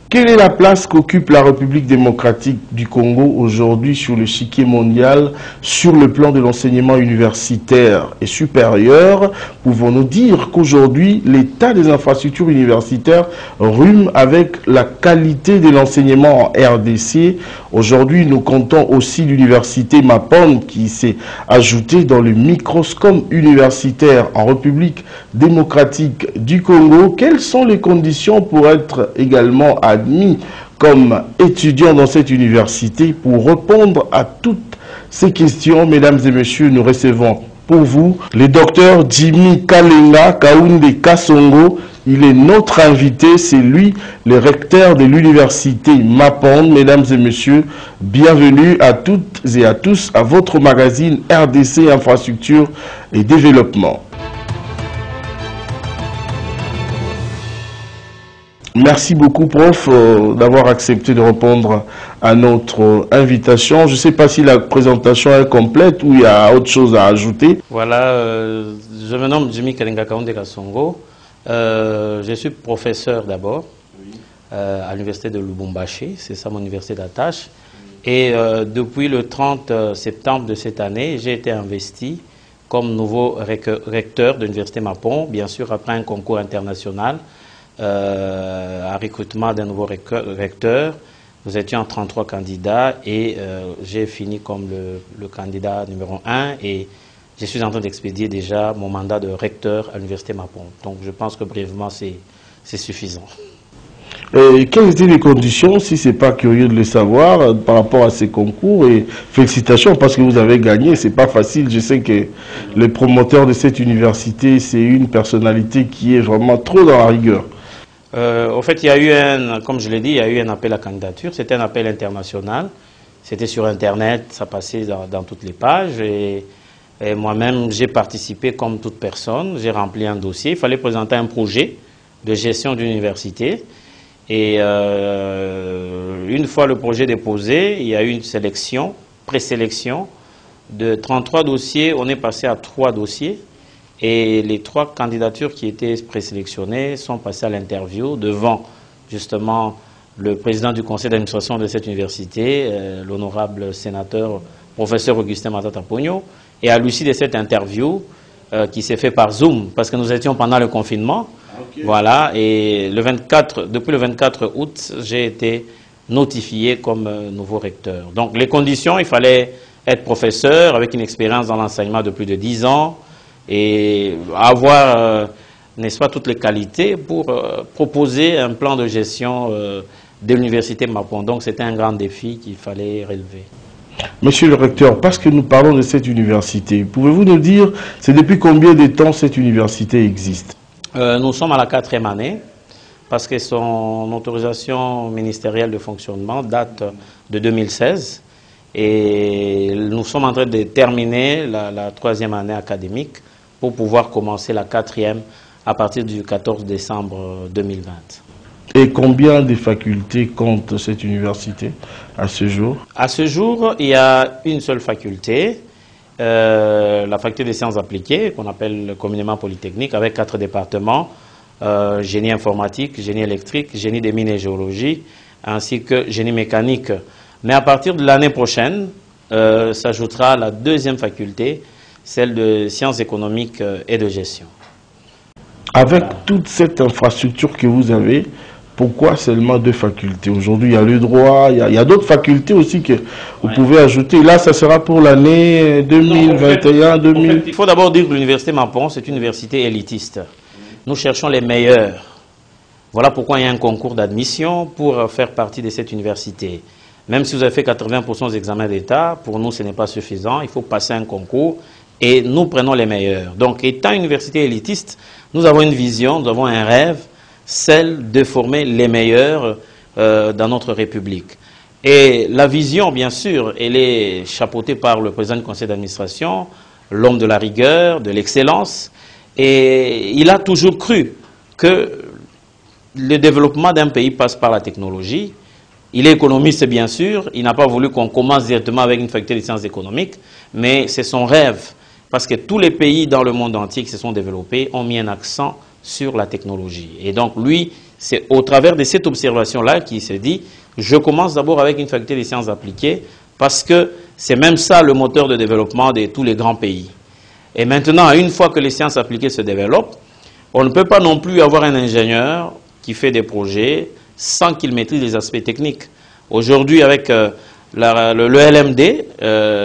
Quelle est la place qu'occupe la République démocratique du Congo aujourd'hui sur l'échiquier mondial, sur le plan de l'enseignement universitaire et supérieur? Pouvons-nous dire qu'aujourd'hui, l'état des infrastructures universitaires rime avec la qualité de l'enseignement en RDC? Aujourd'hui, nous comptons aussi l'université Mapon qui s'est ajoutée dans le microscope universitaire en République démocratique du Congo. Quelles sont les conditions pour être également admis comme étudiant dans cette université? Pour répondre à toutes ces questions, mesdames et messieurs, nous recevons pour vous le docteur Jimmy Kalenga Kaounde Kasongo. Il est notre invité, c'est lui, le recteur de l'université Mapon. Mesdames et messieurs, bienvenue à toutes et à tous à votre magazine RDC Infrastructure et Développement. Merci beaucoup, prof, d'avoir accepté de répondre à notre invitation. Je ne sais pas si la présentation est complète ou il y a autre chose à ajouter. Voilà, je me nomme Jimmy Kalenga Kaounde Kasongo. Je suis professeur d'abord à l'université de Lubumbashi, c'est ça mon université d'attache. Et depuis le 30 septembre de cette année, j'ai été investi comme nouveau recteur de l'université Mapon, bien sûr après un concours international. À recrutement d'un nouveau recteur. Nous étions 33 candidats et j'ai fini comme le candidat numéro 1 et je suis en train d'expédier déjà mon mandat de recteur à l'université Mapon. Donc je pense que brièvement c'est suffisant. Et quelles étaient les conditions, si ce n'est pas curieux de le savoir, par rapport à ces concours? Et félicitations parce que vous avez gagné, ce n'est pas facile. Je sais que le promoteur de cette université, c'est une personnalité qui est vraiment trop dans la rigueur. Au fait, il y a eu comme je l'ai dit, il y a eu un appel à candidature. C'était un appel international. C'était sur Internet, ça passait dans toutes les pages. Et moi-même, j'ai participé comme toute personne. J'ai rempli un dossier. Il fallait présenter un projet de gestion d'université. Et une fois le projet déposé, il y a eu une sélection, présélection de 33 dossiers. On est passé à 3 dossiers. Et les 3 candidatures qui étaient présélectionnées sont passées à l'interview devant justement le président du conseil d'administration de cette université, l'honorable sénateur professeur Augustin Matata Pogno. Et à l'issue de cette interview qui s'est faite par Zoom, parce que nous étions pendant le confinement, voilà, et depuis le 24 août, j'ai été notifié comme nouveau recteur. Donc les conditions, il fallait être professeur avec une expérience dans l'enseignement de plus de 10 ans, et avoir, n'est-ce pas, toutes les qualités pour proposer un plan de gestion de l'université Mapon. Donc c'était un grand défi qu'il fallait relever. Monsieur le recteur, parce que nous parlons de cette université, pouvez-vous nous dire, c'est depuis combien de temps cette université existe? Nous sommes à la 4e année, parce que son autorisation ministérielle de fonctionnement date de 2016. Et nous sommes en train de terminer la 3e année académique pour pouvoir commencer la 4e à partir du 14 décembre 2020. Et combien de facultés compte cette université à ce jour? À ce jour, il y a une seule faculté, la faculté des sciences appliquées, qu'on appelle communément Polytechnique, avec 4 départements, génie informatique, génie électrique, génie des mines et géologie, ainsi que génie mécanique. Mais à partir de l'année prochaine, s'ajoutera la 2e faculté, celle de sciences économiques et de gestion. Avec toute cette infrastructure que vous avez, pourquoi seulement 2 facultés? Aujourd'hui, il y a le droit, il y a d'autres facultés aussi que vous pouvez ajouter. Là, ça sera pour l'année 2021, 2000. Il faut d'abord dire que l'université Mapon, c'est une université élitiste. Nous cherchons les meilleurs. Voilà pourquoi il y a un concours d'admission pour faire partie de cette université. Même si vous avez fait 80% des examens d'État, pour nous, ce n'est pas suffisant. Il faut passer un concours et nous prenons les meilleurs. Donc, étant une université élitiste, nous avons une vision, nous avons un rêve, celle de former les meilleurs dans notre République. Et la vision, bien sûr, elle est chapeautée par le président du conseil d'administration, l'homme de la rigueur, de l'excellence. Et il a toujours cru que le développement d'un pays passe par la technologie. Il est économiste, bien sûr. Il n'a pas voulu qu'on commence directement avec une faculté de sciences économiques, mais c'est son rêve. Parce que tous les pays dans le monde entier qui se sont développés ont mis un accent sur la technologie. Et donc, lui, C'est au travers de cette observation-là qu'il s'est dit, je commence d'abord avec une faculté des sciences appliquées, parce que c'est même ça le moteur de développement de tous les grands pays. Et maintenant, une fois que les sciences appliquées se développent, on ne peut pas non plus avoir un ingénieur qui fait des projets sans qu'il maîtrise les aspects techniques. Aujourd'hui, avec le LMD,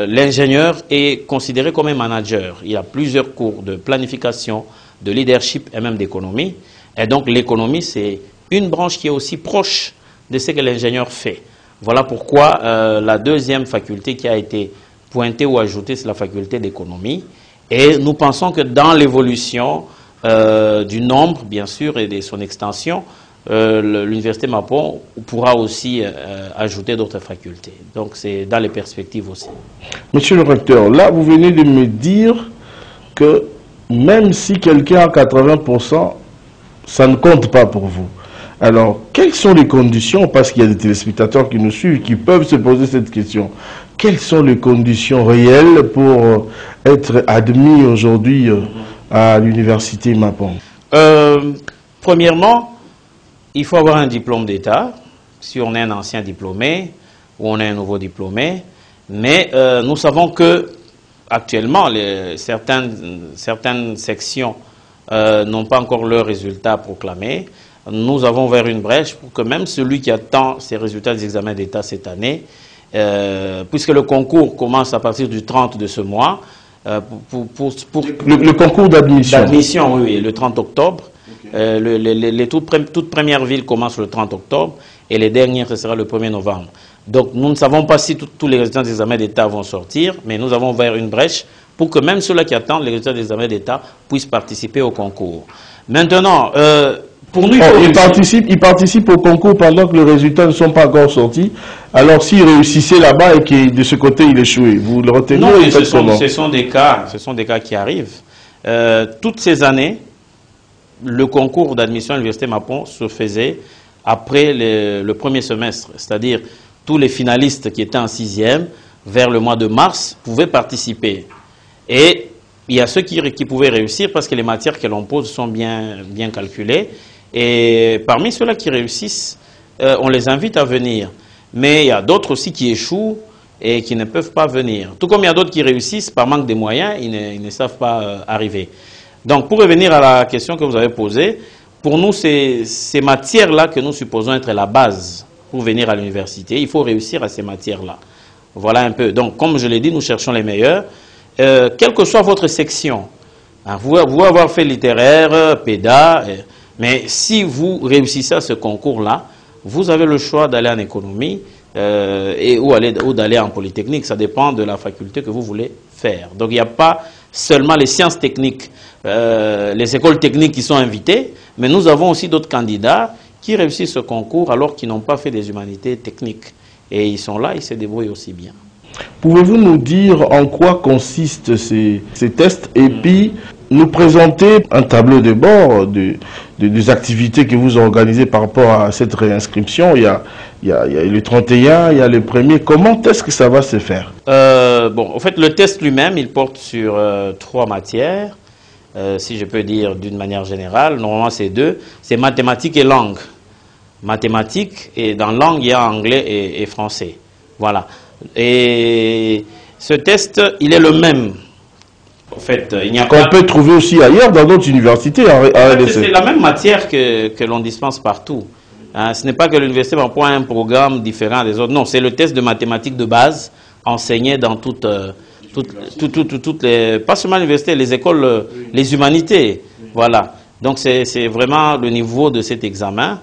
l'ingénieur est considéré comme un manager. Il y a plusieurs cours de planification, de leadership et même d'économie. Et donc l'économie, c'est une branche qui est aussi proche de ce que l'ingénieur fait. Voilà pourquoi la deuxième faculté qui a été pointée ou ajoutée, c'est la faculté d'économie. Et nous pensons que dans l'évolution du nombre, bien sûr, et de son extension, l'Université Mapon pourra aussi ajouter d'autres facultés. Donc c'est dans les perspectives aussi. Monsieur le recteur, là vous venez de me dire que même si quelqu'un a 80%, ça ne compte pas pour vous. Alors, quelles sont les conditions, parce qu'il y a des téléspectateurs qui nous suivent, qui peuvent se poser cette question, quelles sont les conditions réelles pour être admis aujourd'hui à l'Université Mapon? Premièrement, il faut avoir un diplôme d'État, si on est un ancien diplômé ou on est un nouveau diplômé. Mais nous savons que actuellement, certaines sections n'ont pas encore leurs résultats proclamés. Nous avons ouvert une brèche pour que même celui qui attend ses résultats des examens d'État cette année, puisque le concours commence à partir du 30 de ce mois, le concours d'admission. D'admission, oui, le 30 octobre. Okay. Les toutes premières villes commencent le 30 octobre et les dernières, ce sera le 1er novembre. Donc nous ne savons pas si tous les résultats des examens d'État vont sortir, mais nous avons ouvert une brèche pour que même ceux-là qui attendent les résultats des examens d'État puissent participer au concours. Maintenant, pour nous... ils participent au concours pendant que les résultats ne sont pas encore sortis. Alors s'ils réussissaient là-bas et que de ce côté ils échouaient, vous le retenez? Non, mais ce sont des cas qui arrivent. Toutes ces années, le concours d'admission à l'Université Mapon se faisait après le premier semestre, c'est-à-dire tous les finalistes qui étaient en 6e, vers le mois de mars, pouvaient participer. Et il y a ceux qui pouvaient réussir parce que les matières que l'on pose sont bien calculées. Et parmi ceux-là qui réussissent, on les invite à venir. Mais il y a d'autres aussi qui échouent et qui ne peuvent pas venir. Tout comme il y a d'autres qui réussissent par manque de moyens, ils ne savent pas arriver. Donc, pour revenir à la question que vous avez posée, pour nous, c'est ces matières-là que nous supposons être la base pour venir à l'université. Il faut réussir à ces matières-là. Voilà un peu. Donc, comme je l'ai dit, nous cherchons les meilleurs. Quelle que soit votre section, hein, vous avoir fait littéraire, péda, mais si vous réussissez à ce concours-là, vous avez le choix d'aller en économie ou d'aller en polytechnique. Ça dépend de la faculté que vous voulez faire. Donc, il n'y a pas seulement les sciences techniques, les écoles techniques qui sont invitées, mais nous avons aussi d'autres candidats qui réussissent ce concours alors qu'ils n'ont pas fait des humanités techniques. Et ils sont là, ils se débrouillent aussi bien. Pouvez-vous nous dire en quoi consistent ces tests et puis nous présenter un tableau de bord des activités que vous organisez par rapport à cette réinscription? Il y a le 31, il y a le 1er. Comment est-ce que ça va se faire? Bon, en fait, le test lui-même, il porte sur 3 matières, si je peux dire d'une manière générale. Normalement, c'est 2. C'est mathématiques et langue. Mathématiques, et dans langue, il y a anglais et français. Voilà. Et ce test, il est le même. En fait, il n'y a qu'on peut trouver aussi ailleurs dans d'autres universités. C'est la même matière que l'on dispense partout. Hein, ce n'est pas que l'université va prendre un programme différent des autres. Non, c'est le test de mathématiques de base enseigné dans toutes les, pas seulement l'université, les écoles, les humanités. Voilà. Donc c'est vraiment le niveau de cet examen.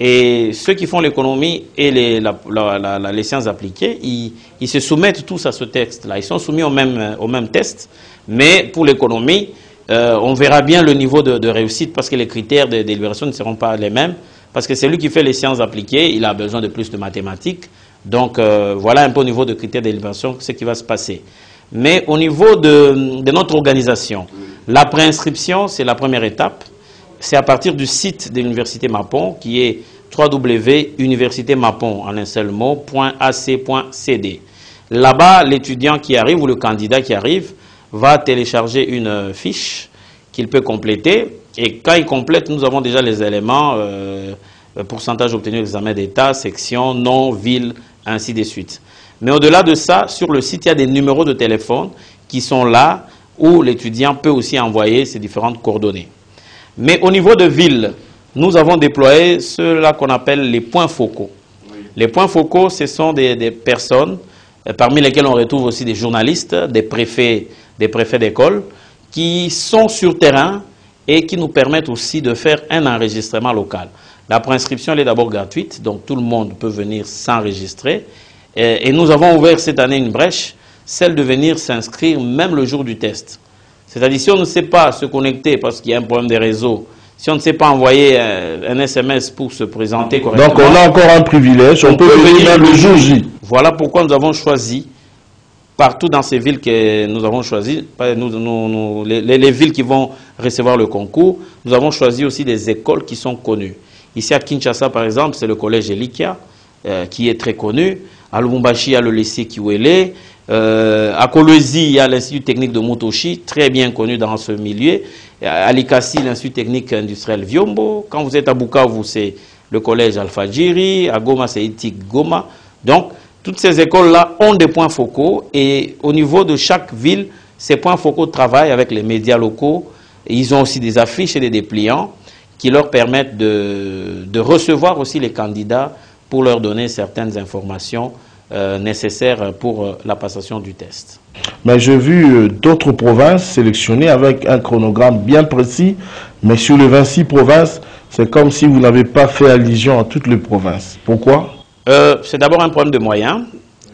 Et ceux qui font l'économie et les sciences appliquées, ils se soumettent tous à ce texte-là. Ils sont soumis au même test, mais pour l'économie, on verra bien le niveau de réussite parce que les critères de délibération ne seront pas les mêmes. Parce que celui qui fait les sciences appliquées, il a besoin de plus de mathématiques. Donc voilà un peu au niveau de critères de délibération ce qui va se passer. Mais au niveau de notre organisation, la préinscription, c'est la première étape. C'est à partir du site de l'Université Mapon qui est www.universitémapon en un seul mot, .ac.cd. Là-bas, l'étudiant qui arrive ou le candidat qui arrive va télécharger une fiche qu'il peut compléter. Et quand il complète, nous avons déjà les éléments pourcentage obtenu de l'examen d'État, section, nom, ville, ainsi de suite. Mais au-delà de ça, sur le site, il y a des numéros de téléphone qui sont là, où l'étudiant peut aussi envoyer ses différentes coordonnées. Mais au niveau de ville, nous avons déployé ceux-là qu'on appelle les points focaux. Oui. Les points focaux, ce sont des personnes, parmi lesquelles on retrouve aussi des journalistes, des préfets d'école, qui sont sur terrain et qui nous permettent aussi de faire un enregistrement local. La préinscription, elle est d'abord gratuite, donc tout le monde peut venir s'enregistrer. Et nous avons ouvert cette année une brèche, celle de venir s'inscrire même le jour du test. C'est-à-dire, si on ne sait pas se connecter parce qu'il y a un problème de réseau, si on ne sait pas envoyer un SMS pour se présenter correctement... Donc on a encore un privilège, on peut venir même le jour J. Voilà pourquoi nous avons choisi, partout dans ces villes que nous avons choisies, les villes qui vont recevoir le concours, nous avons choisi aussi des écoles qui sont connues. Ici à Kinshasa, par exemple, c'est le collège Elikia, qui est très connu. À Lubumbashi, il y a le lycée Kiwele. À Kolwezi, il y a l'Institut technique de Mutoshi, très bien connu dans ce milieu. À Likasi, l'Institut technique industriel Viombo. Quand vous êtes à Bukavu, c'est le collège Alpha-Jiri. À Goma, c'est Itik Goma. Donc, toutes ces écoles-là ont des points focaux. Et au niveau de chaque ville, ces points focaux travaillent avec les médias locaux. Et ils ont aussi des affiches et des dépliants qui leur permettent de recevoir aussi les candidats pour leur donner certaines informations nécessaires pour la passation du test. Mais j'ai vu d'autres provinces sélectionnées avec un chronogramme bien précis, mais sur les 26 provinces, c'est comme si vous n'avez pas fait allusion à toutes les provinces. Pourquoi? C'est d'abord un problème de moyens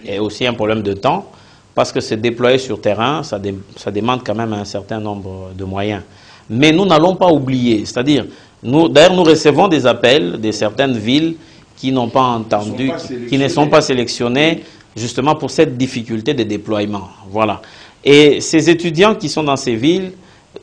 et aussi un problème de temps, parce que c'est déployé sur terrain, ça demande quand même un certain nombre de moyens. Mais nous n'allons pas oublier, c'est-à-dire, d'ailleurs nous recevons des appels de certaines villes qui n'ont pas entendu, qui ne sont pas sélectionnés justement pour cette difficulté de déploiement. Voilà. Et ces étudiants qui sont dans ces villes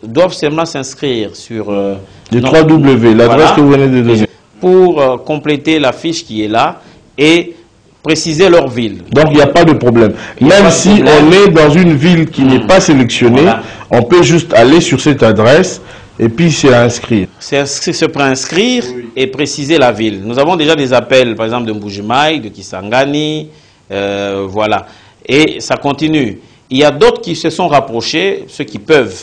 doivent seulement s'inscrire sur... le 3W, l'adresse que vous venez de donner. Pour compléter la fiche qui est là et préciser leur ville. Donc il n'y a pas de problème. Même si on est dans une ville qui n'est pas sélectionnée, voilà, on peut juste aller sur cette adresse et puis c'est inscrire. C'est se préinscrire, oui, et préciser la ville. Nous avons déjà des appels, par exemple, de Mbujimaï, de Kisangani, voilà. Et ça continue. Il y a d'autres qui se sont rapprochés, ceux qui peuvent.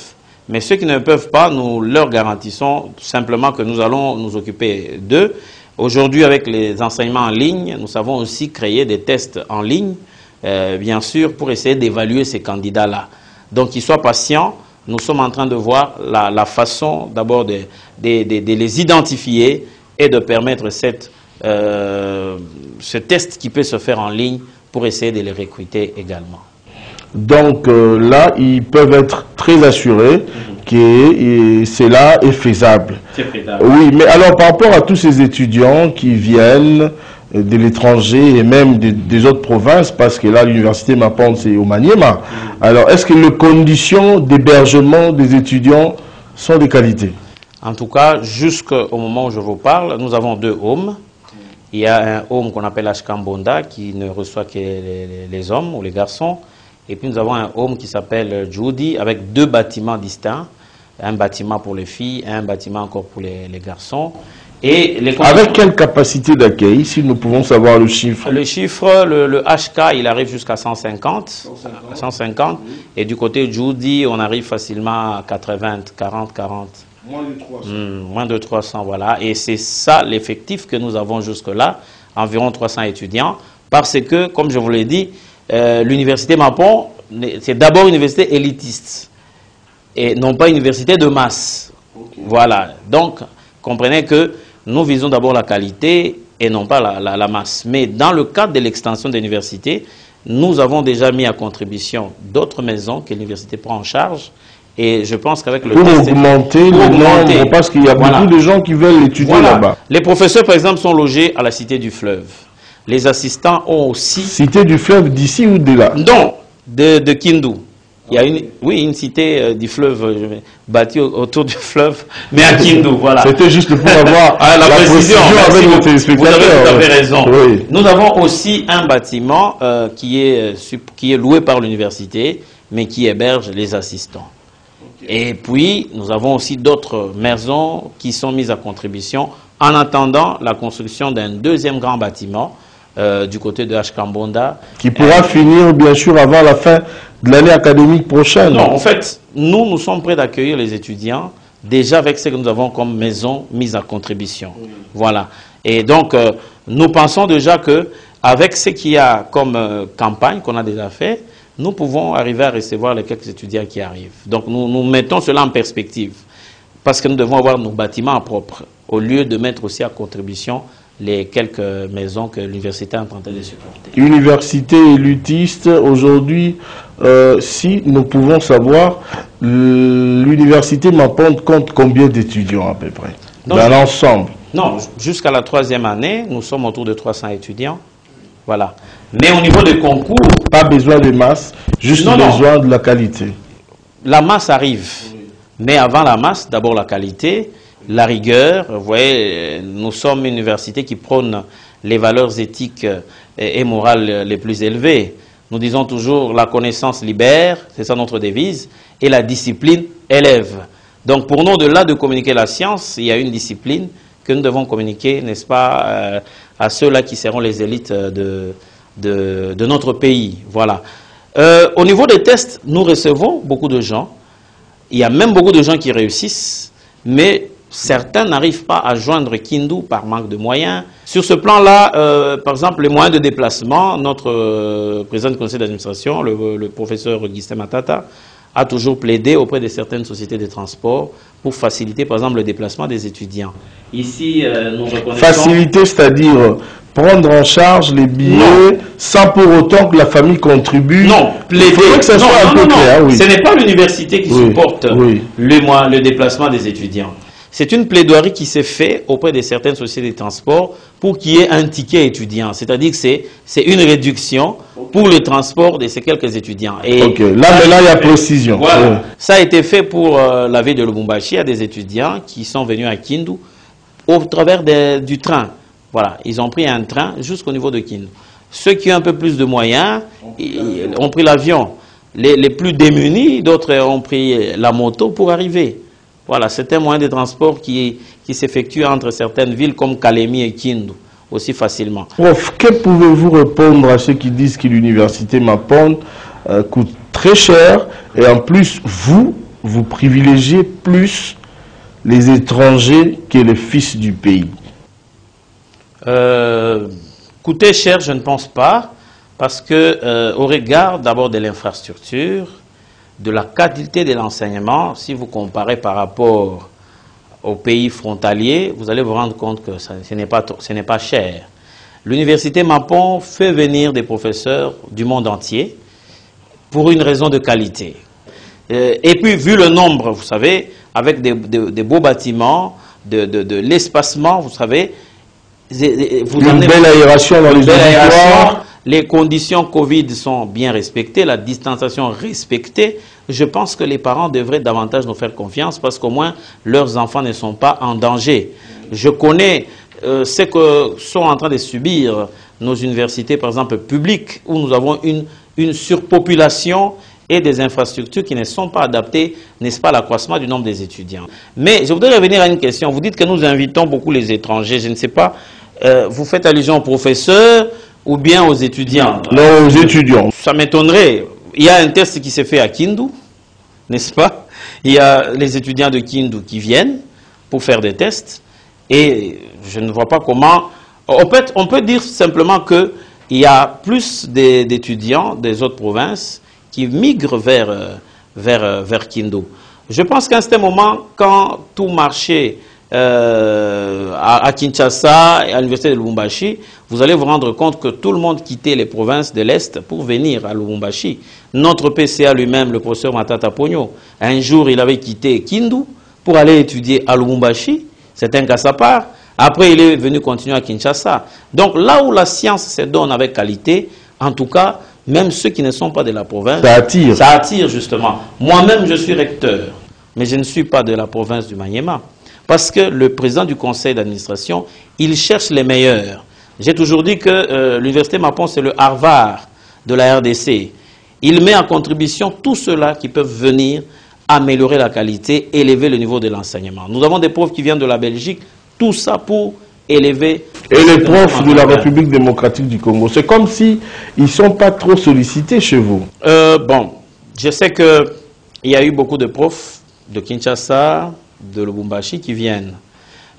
Mais ceux qui ne peuvent pas, nous leur garantissons tout simplement que nous allons nous occuper d'eux. Aujourd'hui, avec les enseignements en ligne, nous avons aussi créé des tests en ligne, bien sûr, pour essayer d'évaluer ces candidats-là. Donc, qu'ils soient patients. Nous sommes en train de voir la façon d'abord de les identifier et de permettre ce test qui peut se faire en ligne pour essayer de les recruter également. Donc là, ils peuvent être très assurés que cela est faisable. C'est faisable. Oui, mais alors par rapport à tous ces étudiants qui viennent de l'étranger et même des autres provinces, parce que là, l'université Mapon, c'est au Maniema. Alors, est-ce que les conditions d'hébergement des étudiants sont de qualité? En tout cas, jusqu'au moment où je vous parle, nous avons 2 homes. Il y a un home qu'on appelle Ashkambonda, qui ne reçoit que les hommes ou les garçons. Et puis nous avons un home qui s'appelle Judy, avec 2 bâtiments distincts. Un bâtiment pour les filles, un bâtiment encore pour les garçons. Et avec quelle capacité d'accueil, si nous pouvons savoir le chiffre? Le chiffre, le HK, il arrive jusqu'à 150. Oui. Et du côté Judy, on arrive facilement à 80, 40. Moins de 300. Moins de 300, voilà. Et c'est ça l'effectif que nous avons jusque-là, environ 300 étudiants. Parce que, comme je vous l'ai dit, l'université Mapon, c'est d'abord une université élitiste. Et non pas une université de masse. Okay. Voilà. Donc, comprenez que nous visons d'abord la qualité et non pas la masse. Mais dans le cadre de l'extension de l'université, nous avons déjà mis à contribution d'autres maisons que l'université prend en charge. Et je pense qu'avec le pour augmenter le nombre, parce qu'il y a beaucoup de gens qui veulent étudier là-bas. Les professeurs, par exemple, sont logés à la Cité du Fleuve. Les assistants ont aussi... Cité du Fleuve d'ici ou de là? Non, de Kindu. Il y a une cité du fleuve bâtie autour du fleuve, mais à Kindu, voilà. C'était juste pour avoir la précision avec nos téléspectateurs. Vous avez tout à fait raison. Oui. Nous avons aussi un bâtiment qui est loué par l'université, mais qui héberge les assistants. Okay. Et puis, nous avons aussi d'autres maisons qui sont mises à contribution en attendant la construction d'un deuxième grand bâtiment du côté de H-Kambonda. Qui pourra finir, bien sûr, avant la fin de l'année académique prochaine. Non, en fait, nous sommes prêts d'accueillir les étudiants, déjà avec ce que nous avons comme maison mise à contribution. Oui. Voilà. Et donc, nous pensons déjà qu'avec ce qu'il y a comme campagne qu'on a déjà fait, nous pouvons arriver à recevoir les quelques étudiants qui arrivent. Donc, nous mettons cela en perspective. Parce que nous devons avoir nos bâtiments propres, au lieu de mettre aussi à contribution les quelques maisons que l'université est en train de supporter. Université élitiste, aujourd'hui, si nous pouvons savoir, l'université Mapon compte combien d'étudiants à peu près, dans l'ensemble? Non, jusqu'à la 3e année, nous sommes autour de 300 étudiants. Voilà. Mais au niveau des concours... Pas besoin de masse, juste besoin de la qualité. La masse arrive. Oui. Mais avant la masse, d'abord la qualité, la rigueur. Vous voyez, nous sommes une université qui prône les valeurs éthiques et morales les plus élevées. Nous disons toujours la connaissance libère, c'est ça notre devise, et la discipline élève. Donc pour nous, au-delà de communiquer la science, il y a une discipline que nous devons communiquer, n'est-ce pas, à ceux-là qui seront les élites de notre pays. Voilà. Au niveau des tests, nous recevons beaucoup de gens. Il y a même beaucoup de gens qui réussissent, mais certains n'arrivent pas à joindre Kindu par manque de moyens. Sur ce plan-là, par exemple, les moyens de déplacement, notre président du conseil d'administration, le professeur Augustin Matata, a toujours plaidé auprès de certaines sociétés de transport pour faciliter, par exemple, le déplacement des étudiants. Ici, nous reconnaissons... Faciliter, c'est-à-dire prendre en charge les billets sans pour autant que la famille contribue. Non, plaider. Il faudrait que ça soit un peu clair. Oui. Ce n'est pas l'université qui supporte le déplacement des étudiants. C'est une plaidoirie qui s'est faite auprès de certaines sociétés de transport pour qu'il y ait un ticket étudiant. C'est-à-dire que c'est une réduction pour le transport de ces quelques étudiants. Et là, maintenant, il y a précision. Voilà. Oui. Ça a été fait pour la ville de Lubumbashi. Il y a des étudiants qui sont venus à Kindu au travers du train. Voilà, ils ont pris un train jusqu'au niveau de Kindu. Ceux qui ont un peu plus de moyens ont pris l'avion. Les plus démunis, d'autres ont pris la moto pour arriver. Voilà, c'est un moyen de transport qui s'effectue entre certaines villes comme Kalemi et Kindu, aussi facilement. Prof, que pouvez-vous répondre à ceux qui disent que l'université Mapon coûte très cher et en plus, vous privilégiez plus les étrangers que les fils du pays? Coûter cher, je ne pense pas, parce que au regard d'abord de l'infrastructure, de la qualité de l'enseignement, si vous comparez par rapport aux pays frontaliers, vous allez vous rendre compte que ce n'est pas cher. L'université Mapon fait venir des professeurs du monde entier pour une raison de qualité. Et puis, vu le nombre, vous savez, avec des beaux bâtiments, de l'espacement, vous savez, une belle aération dans les auditoires. Les conditions Covid sont bien respectées, la distanciation respectée. Je pense que les parents devraient davantage nous faire confiance parce qu'au moins leurs enfants ne sont pas en danger. Je connais ce que sont en train de subir nos universités, par exemple publiques, où nous avons une surpopulation et des infrastructures qui ne sont pas adaptées, n'est-ce pas, à l'accroissement du nombre des étudiants. Mais je voudrais revenir à une question. Vous dites que nous invitons beaucoup les étrangers. Je ne sais pas, vous faites allusion aux professeurs ou bien aux étudiants? Non, aux étudiants. Ça m'étonnerait. Il y a un test qui s'est fait à Kindu, n'est-ce pas? Il y a les étudiants de Kindu qui viennent pour faire des tests. Et je ne vois pas comment... On peut dire simplement qu'il y a plus d'étudiants des autres provinces qui migrent vers Kindu. Je pense qu'à ce moment, quand tout marchait à Kinshasa et à l'université de Lubumbashi, vous allez vous rendre compte que tout le monde quittait les provinces de l'Est pour venir à Lubumbashi. Notre PCA lui-même, le professeur Matata Pogno, un jour il avait quitté Kindu pour aller étudier à Lubumbashi. C'est un cas à part. Après, il est venu continuer à Kinshasa. Donc là où la science se donne avec qualité, en tout cas, même ceux qui ne sont pas de la province, ça attire. Ça attire justement. Moi-même, je suis recteur, mais je ne suis pas de la province du Maniema. Parce que le président du conseil d'administration, il cherche les meilleurs. J'ai toujours dit que l'université Mapon, c'est le Harvard de la RDC. Il met en contribution tous ceux-là qui peuvent venir améliorer la qualité, élever le niveau de l'enseignement. Nous avons des profs qui viennent de la Belgique Tout ça pour élever... Et les profs de la République démocratique du Congo, c'est comme si ils ne sont pas trop sollicités chez vous. Bon, je sais qu'il y a eu beaucoup de profs de Kinshasa, de Lubumbashi qui viennent.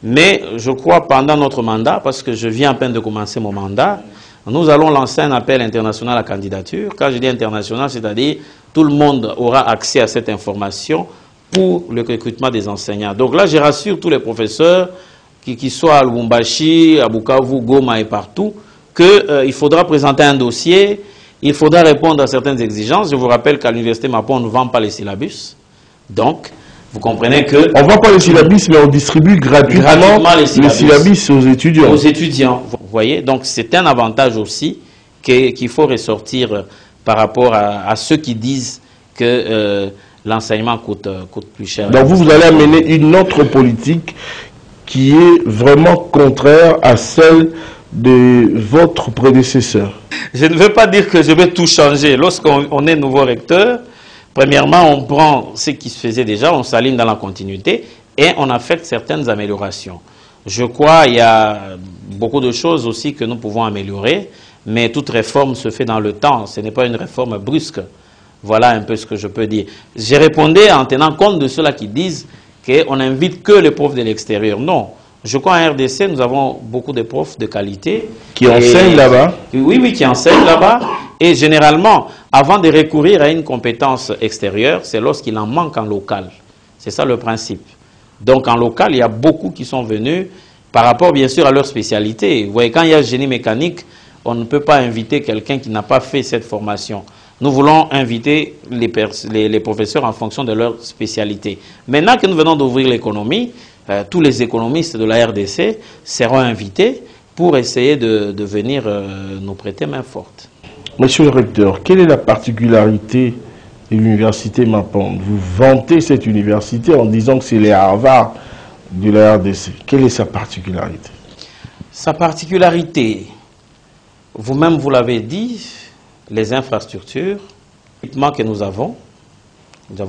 Mais je crois pendant notre mandat, parce que je viens à peine de commencer mon mandat, nous allons lancer un appel international à candidature. Quand je dis international, c'est-à-dire tout le monde aura accès à cette information pour le recrutement des enseignants. Donc là, je rassure tous les professeurs, qui soient à Lubumbashi, à Bukavu, Goma et partout, qu'il faudra présenter un dossier, il faudra répondre à certaines exigences. Je vous rappelle qu'à l'université Mapon, on ne vend pas les syllabus. Donc, vous comprenez que... On ne vend pas les syllabus, mais on distribue gratuitement les syllabus aux étudiants. Aux étudiants, vous voyez. Donc, c'est un avantage aussi qu'il faut ressortir par rapport à ceux qui disent que l'enseignement coûte plus cher. Donc, vous allez amener une autre politique qui est vraiment contraire à celle de votre prédécesseur. Je ne veux pas dire que je vais tout changer. Lorsqu'on est nouveau recteur, premièrement, on prend ce qui se faisait déjà, on s'aligne dans la continuité et on affecte certaines améliorations. Je crois qu'il y a beaucoup de choses aussi que nous pouvons améliorer, mais toute réforme se fait dans le temps. Ce n'est pas une réforme brusque. Voilà un peu ce que je peux dire. J'ai répondu en tenant compte de ceux-là qui disent qu'on n'invite que les profs de l'extérieur. Non. Je crois en RDC, nous avons beaucoup de profs de qualité. Qui enseignent là-bas? Oui, qui enseignent là-bas. Et généralement, avant de recourir à une compétence extérieure, c'est lorsqu'il en manque en local. C'est ça le principe. Donc en local, il y a beaucoup qui sont venus par rapport bien sûr à leur spécialité. Vous voyez, quand il y a génie mécanique, on ne peut pas inviter quelqu'un qui n'a pas fait cette formation. Nous voulons inviter les professeurs en fonction de leur spécialité. Maintenant que nous venons d'ouvrir l'économie, tous les économistes de la RDC seront invités pour essayer de venir nous prêter main forte. Monsieur le recteur, quelle est la particularité de l'université Mapon? Vous vantez cette université en disant que c'est les Harvard de la RDC. Quelle est sa particularité? Sa particularité, vous-même vous l'avez dit, les infrastructures, l'équipement que nous avons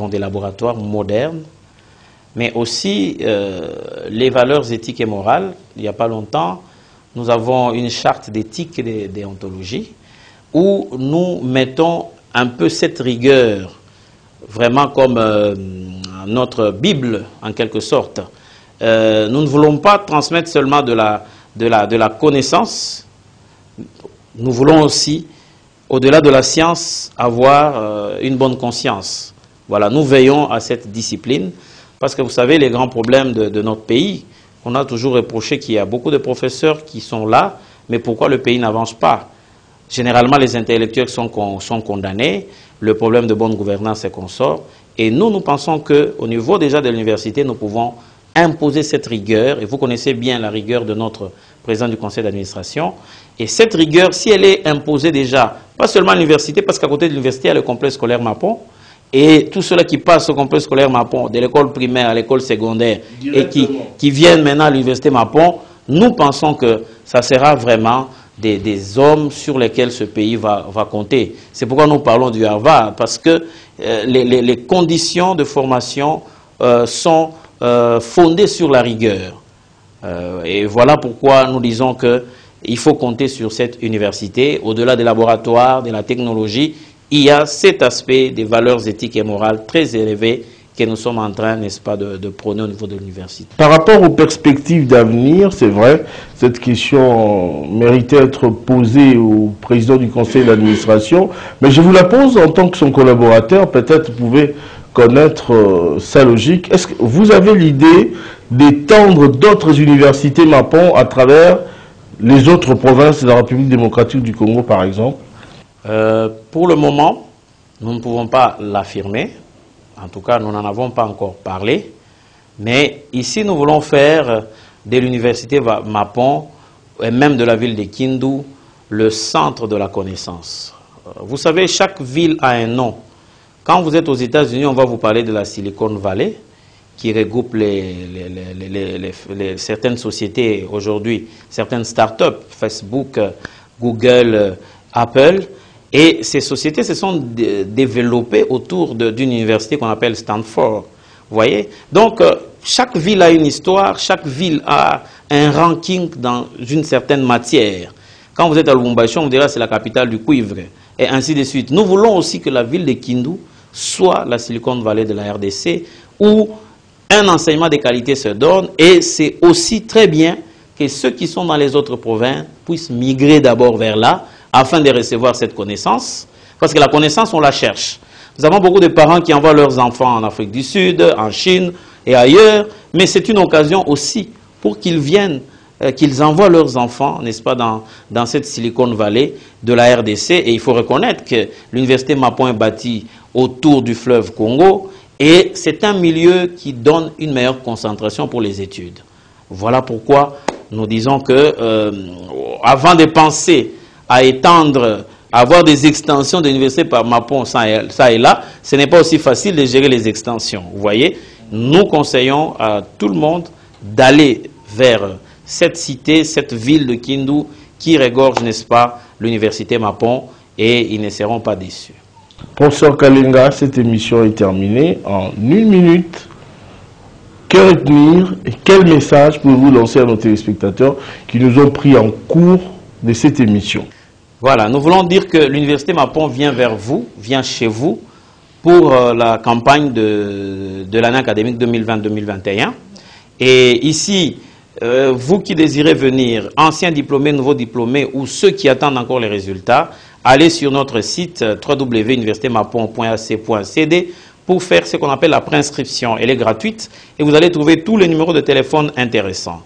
des laboratoires modernes, mais aussi les valeurs éthiques et morales. Il n'y a pas longtemps, nous avons une charte d'éthique et de déontologie où nous mettons un peu cette rigueur, vraiment comme notre Bible en quelque sorte. Nous ne voulons pas transmettre seulement de la connaissance, nous voulons aussi, au-delà de la science, avoir une bonne conscience. Voilà, nous veillons à cette discipline. Parce que vous savez, les grands problèmes de notre pays, on a toujours reproché qu'il y a beaucoup de professeurs qui sont là, mais pourquoi le pays n'avance pas? Généralement, les intellectuels sont condamnés, le problème de bonne gouvernance est qu'on sort, et nous pensons qu'au niveau déjà de l'université, nous pouvons imposer cette rigueur, et vous connaissez bien la rigueur de notre président du conseil d'administration, et cette rigueur, si elle est imposée déjà, pas seulement à l'université, parce qu'à côté de l'université, il y a le complexe scolaire Mapon, et tous ceux-là qui passent au complexe scolaire Mapon, de l'école primaire à l'école secondaire, et qui viennent maintenant à l'université Mapon, nous pensons que ça sera vraiment des hommes sur lesquels ce pays va compter. C'est pourquoi nous parlons du Harvard, parce que les conditions de formation sont fondées sur la rigueur. Et voilà pourquoi nous disons qu'il faut compter sur cette université, au-delà des laboratoires, de la technologie. Il y a cet aspect des valeurs éthiques et morales très élevées que nous sommes en train, n'est-ce pas, de prôner au niveau de l'université. Par rapport aux perspectives d'avenir, c'est vrai, cette question méritait d'être posée au président du conseil d'administration, mais je vous la pose en tant que son collaborateur, peut-être vous pouvez connaître sa logique. Est-ce que vous avez l'idée d'étendre d'autres universités Mapon à travers les autres provinces de la République démocratique du Congo, par exemple? Pour le moment, nous ne pouvons pas l'affirmer. En tout cas, nous n'en avons pas encore parlé. Mais ici, nous voulons faire de l'université Mapon et même de la ville de Kindu le centre de la connaissance. Vous savez, chaque ville a un nom. Quand vous êtes aux États-Unis, on va vous parler de la Silicon Valley, qui regroupe certaines sociétés aujourd'hui, certaines start-up, Facebook, Google, Apple. Et ces sociétés se sont développées autour d'une université qu'on appelle Stanford. Vous voyez? Donc, chaque ville a une histoire, chaque ville a un ranking dans une certaine matière. Quand vous êtes à Lubumbashi, on vous dira c'est la capitale du cuivre, et ainsi de suite. Nous voulons aussi que la ville de Kindu soit la Silicon Valley de la RDC, où un enseignement de qualité se donne, et c'est aussi très bien que ceux qui sont dans les autres provinces puissent migrer d'abord vers là, afin de recevoir cette connaissance, parce que la connaissance, on la cherche. Nous avons beaucoup de parents qui envoient leurs enfants en Afrique du Sud, en Chine et ailleurs, mais c'est une occasion aussi pour qu'ils viennent, qu'ils envoient leurs enfants, n'est-ce pas, dans cette Silicon Valley de la RDC. Et il faut reconnaître que l'université Mapon est bâtie autour du fleuve Congo, et c'est un milieu qui donne une meilleure concentration pour les études. Voilà pourquoi nous disons que, avant de penser à étendre, à avoir des extensions de l'université par Mapon, ça et là, ce n'est pas aussi facile de gérer les extensions. Vous voyez, nous conseillons à tout le monde d'aller vers cette cité, cette ville de Kindu qui regorge, n'est-ce pas, l'université Mapon, et ils ne seront pas déçus. Professeur Kalenga, cette émission est terminée en 1 minute. Que retenir et quel message pouvez-vous lancer à nos téléspectateurs qui nous ont pris en cours de cette émission? Voilà, nous voulons dire que l'université Mapon vient vers vous, vient chez vous pour la campagne de l'année académique 2020-2021. Et ici, vous qui désirez venir, anciens diplômés, nouveaux diplômés ou ceux qui attendent encore les résultats, allez sur notre site www.universitemapon.ac.cd pour faire ce qu'on appelle la préinscription. Elle est gratuite et vous allez trouver tous les numéros de téléphone intéressants.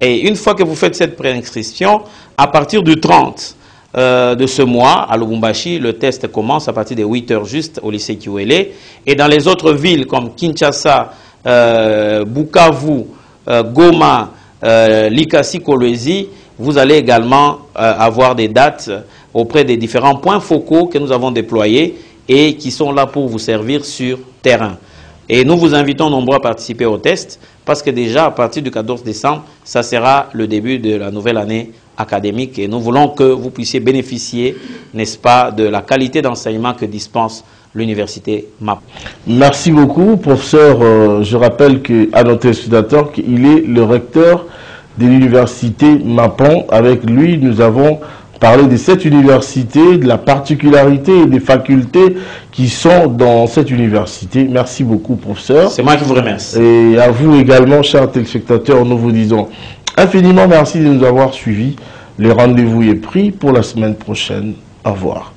Et une fois que vous faites cette préinscription, à partir du 30 de ce mois, à Lubumbashi, le test commence à partir de 8 h juste au lycée Kiwele. Et dans les autres villes comme Kinshasa, Bukavu, Goma, Likasi, Kolwezi, vous allez également avoir des dates auprès des différents points focaux que nous avons déployés et qui sont là pour vous servir sur terrain. Et nous vous invitons nombreux à participer au test parce que déjà à partir du 14 décembre, ça sera le début de la nouvelle année académique et nous voulons que vous puissiez bénéficier, n'est-ce pas, de la qualité d'enseignement que dispense l'université Mapon. Merci beaucoup, professeur. Je rappelle à nos téléspectateurs qu'il est le recteur de l'université Mapon. Avec lui, nous avons parlé de cette université, de la particularité et des facultés qui sont dans cette université. Merci beaucoup, professeur. C'est moi qui vous remercie. Et à vous également, chers téléspectateurs, nous vous disons infiniment merci de nous avoir suivis. Le rendez-vous est pris pour la semaine prochaine. Au revoir.